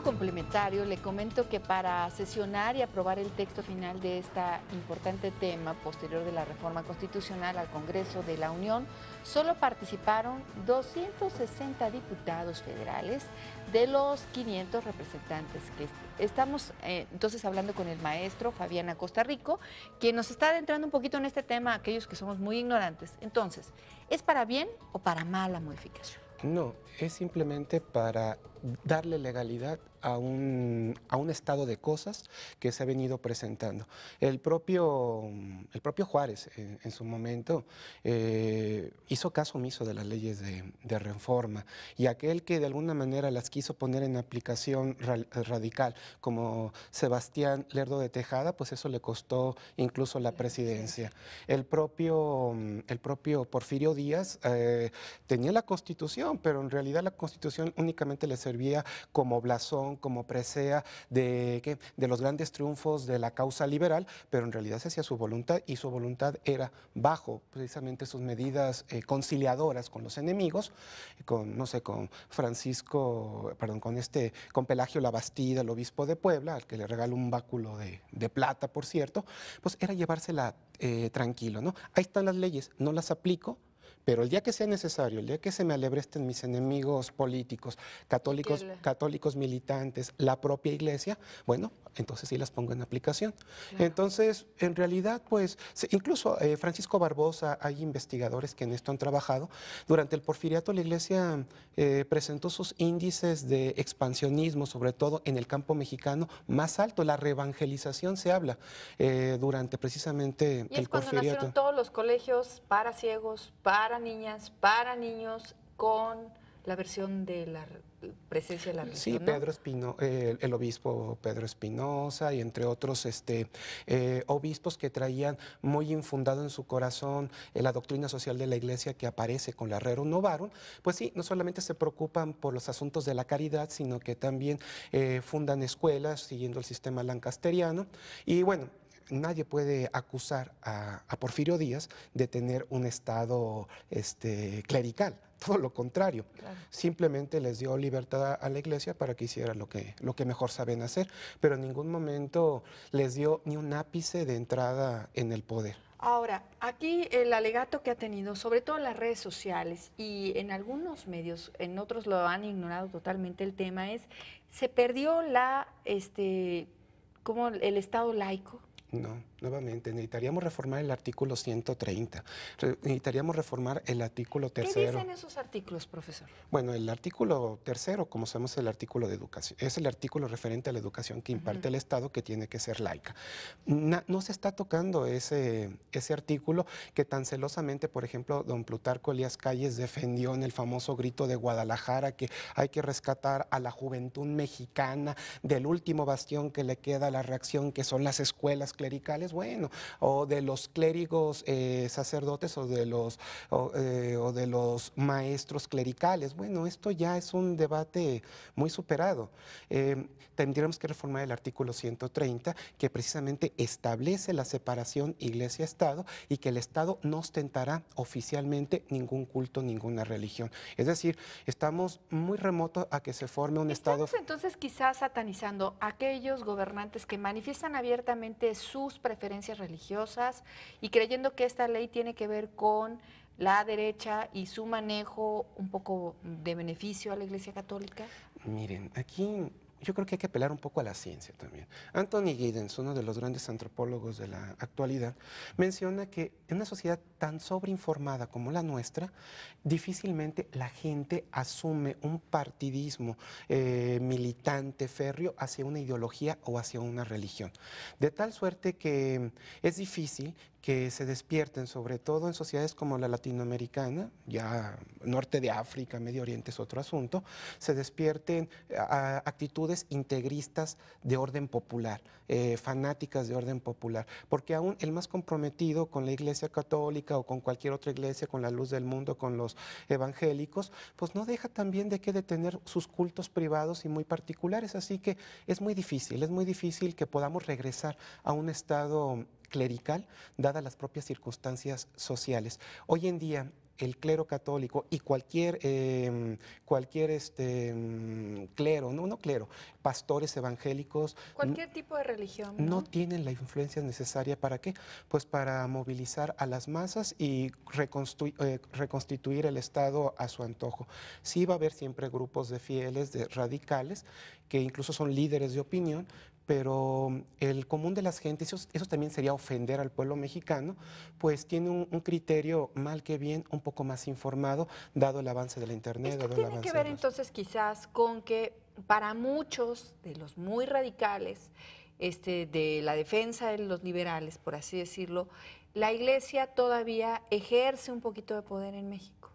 dato complementario, le comento que para sesionar y aprobar el texto final de este importante tema posterior de la reforma constitucional al Congreso de la Unión, solo participaron 260 diputados federales de los 500 representantes que estamos entonces hablando con el maestro Fabián Acosta Rico, quien nos está adentrando un poquito en este tema, aquellos que somos muy ignorantes. Entonces, ¿es para bien o para mal la modificación? No, es simplemente para darle legalidad a un estado de cosas que se ha venido presentando. El propio Juárez en su momento hizo caso omiso de las leyes de reforma, y aquel que de alguna manera las quiso poner en aplicación radical, como Sebastián Lerdo de Tejada, pues eso le costó incluso la presidencia. El propio Porfirio Díaz tenía la Constitución, pero en realidad la Constitución únicamente le servía como blasón, como presea de los grandes triunfos de la causa liberal, pero en realidad se hacía su voluntad, y su voluntad era bajo precisamente sus medidas conciliadoras con los enemigos, no sé, con con Pelagio Labastida, el obispo de Puebla, al que le regaló un báculo de plata, por cierto, pues era llevársela tranquilo, ¿no? Ahí están las leyes, no las aplico, pero el día que sea necesario, el día que se me alebresten mis enemigos políticos, católicos militantes, la propia iglesia, bueno, entonces sí las pongo en aplicación. Claro. Entonces, en realidad, pues, incluso Francisco Barbosa, hay investigadores que en esto han trabajado. Durante el porfiriato, la iglesia presentó sus índices de expansionismo, sobre todo en el campo mexicano, más alto. La reevangelización se habla durante precisamente y el es cuando porfiriato. nacieron todos los colegios para ciegos, para niñas, para niños, con la versión de la presencia de la religión, Sí, ¿no? Pedro el obispo Pedro Espinosa, y entre otros obispos que traían muy infundado en su corazón la doctrina social de la iglesia que aparece con la Rerum Novarum. Pues sí, no solamente se preocupan por los asuntos de la caridad, sino que también fundan escuelas siguiendo el sistema lancasteriano. Y bueno, nadie puede acusar a Porfirio Díaz de tener un estado clerical. Todo lo contrario, claro. Simplemente les dio libertad a la iglesia para que hiciera lo que mejor saben hacer, pero en ningún momento les dio ni un ápice de entrada en el poder. Ahora, aquí el alegato que ha tenido, sobre todo en las redes sociales y en algunos medios, en otros lo han ignorado totalmente el tema, es, se perdió como el Estado laico. No, nuevamente, necesitaríamos reformar el artículo 130, necesitaríamos reformar el artículo tercero. ¿Qué dicen esos artículos, profesor? Bueno, el artículo tercero, como sabemos, es el artículo de educación, es el artículo referente a la educación que imparte el Estado, que tiene que ser laica. No se está tocando ese artículo que tan celosamente, por ejemplo, don Plutarco Elías Calles defendió en el famoso grito de Guadalajara, que hay que rescatar a la juventud mexicana del último bastión que le queda a la reacción, que son las escuelas clericales, bueno, o de los clérigos sacerdotes, o de los maestros clericales. Bueno, esto ya es un debate muy superado. Tendríamos que reformar el artículo 130, que precisamente establece la separación iglesia-estado, y que el Estado no ostentará oficialmente ningún culto, ninguna religión. Es decir, estamos muy remotos a que se forme un Estado. Estamos entonces quizás satanizando a aquellos gobernantes que manifiestan abiertamente sus preferencias religiosas y creyendo que esta ley tiene que ver con la derecha y su manejo un poco de beneficio a la Iglesia Católica. Miren, aquí yo creo que hay que apelar un poco a la ciencia también. Anthony Giddens, uno de los grandes antropólogos de la actualidad, menciona que en una sociedad tan sobreinformada como la nuestra, difícilmente la gente asume un partidismo militante, férreo, hacia una ideología o hacia una religión. De tal suerte que es difícil que se despierten, sobre todo en sociedades como la latinoamericana, ya norte de África, Medio Oriente es otro asunto, se despierten actitudes integristas de orden popular, fanáticas de orden popular, porque aún el más comprometido con la Iglesia Católica o con cualquier otra iglesia, con la luz del mundo, con los evangélicos, pues no deja también de tener sus cultos privados y muy particulares, así que es muy difícil que podamos regresar a un estado clerical, dadas las propias circunstancias sociales. Hoy en día, el clero católico y cualquier clero, no clero, pastores evangélicos, Cualquier tipo de religión, no tienen la influencia necesaria ¿para qué? Pues para movilizar a las masas y reconstituir el Estado a su antojo. Sí va a haber siempre grupos de fieles, de radicales, que incluso son líderes de opinión, pero el común de las gentes, eso también sería ofender al pueblo mexicano, pues tiene un criterio, mal que bien, un poco más informado, dado el avance de la Internet, Esto dado el tiene avance que ver de los... entonces quizás con que para muchos de los muy radicales, de la defensa de los liberales, por así decirlo, la Iglesia todavía ejerce un poquito de poder en México.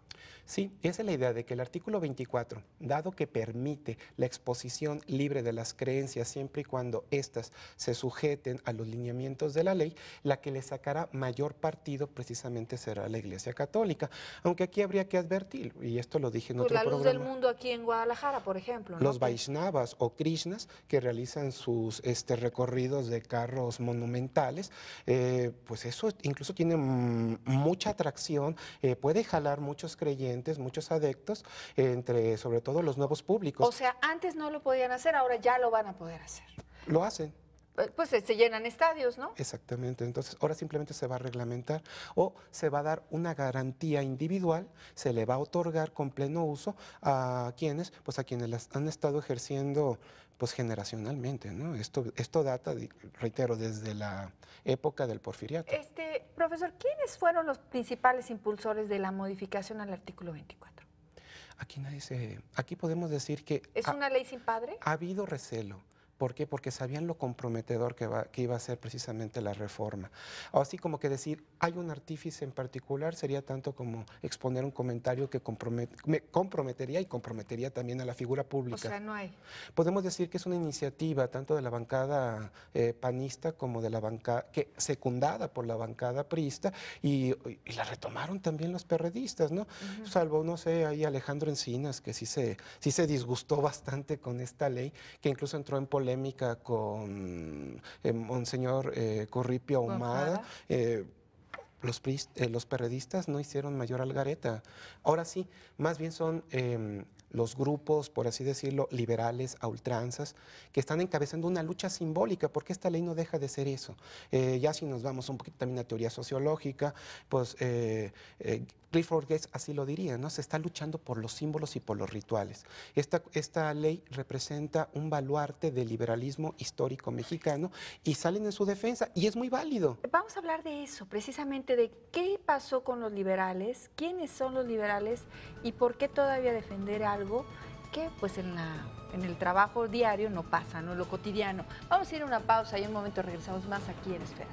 Sí, esa es la idea de que el artículo 24, dado que permite la exposición libre de las creencias siempre y cuando éstas se sujeten a los lineamientos de la ley, la que le sacará mayor partido precisamente será la Iglesia Católica. Aunque aquí habría que advertir, y esto lo dije en Pues otro la luz del programa, mundo aquí en Guadalajara, por ejemplo, ¿no? los Vaishnavas o Krishnas que realizan sus recorridos de carros monumentales, pues eso incluso tiene mucha atracción, puede jalar muchos creyentes, muchos adeptos, entre sobre todo los nuevos públicos. O sea, antes no lo podían hacer, ahora ya lo van a poder hacer. Lo hacen. Pues se llenan estadios, ¿no? Exactamente, entonces ahora simplemente se va a reglamentar o se va a dar una garantía individual, se le va a otorgar con pleno uso a quienes, pues a quienes las han estado ejerciendo pues generacionalmente, ¿no? Esto data, reitero, desde la época del porfiriato. Profesor, ¿quiénes fueron los principales impulsores de la modificación al artículo 24? Aquí podemos decir que ¿Es una ley sin padre? ha habido recelo. ¿Por qué? Porque sabían lo comprometedor que iba a ser precisamente la reforma. O así como que decir, hay un artífice en particular, sería tanto como exponer un comentario que me comprometería y comprometería también a la figura pública. O sea, no hay. Podemos decir que es una iniciativa tanto de la bancada panista como de la bancada, secundada por la bancada priista, y la retomaron también los perredistas, ¿no? Salvo, no sé, ahí Alejandro Encinas, que sí se disgustó bastante con esta ley, que incluso entró en polémica con Monseñor Corripio Ahumada. Los perredistas no hicieron mayor algareta. Ahora sí, más bien son los grupos, por así decirlo, liberales a ultranzas, que están encabezando una lucha simbólica, porque esta ley no deja de ser eso. Ya si nos vamos un poquito también a teoría sociológica, pues Clifford Geertz así lo diría, ¿no? Se está luchando por los símbolos y por los rituales. Esta ley representa un baluarte del liberalismo histórico mexicano y salen en su defensa, y es muy válido. Vamos a hablar de eso, precisamente de qué pasó con los liberales, quiénes son los liberales y por qué todavía defender algo que pues en el trabajo diario no pasa, ¿no? Lo cotidiano. Vamos a ir a una pausa y en un momento regresamos más aquí en Esfera.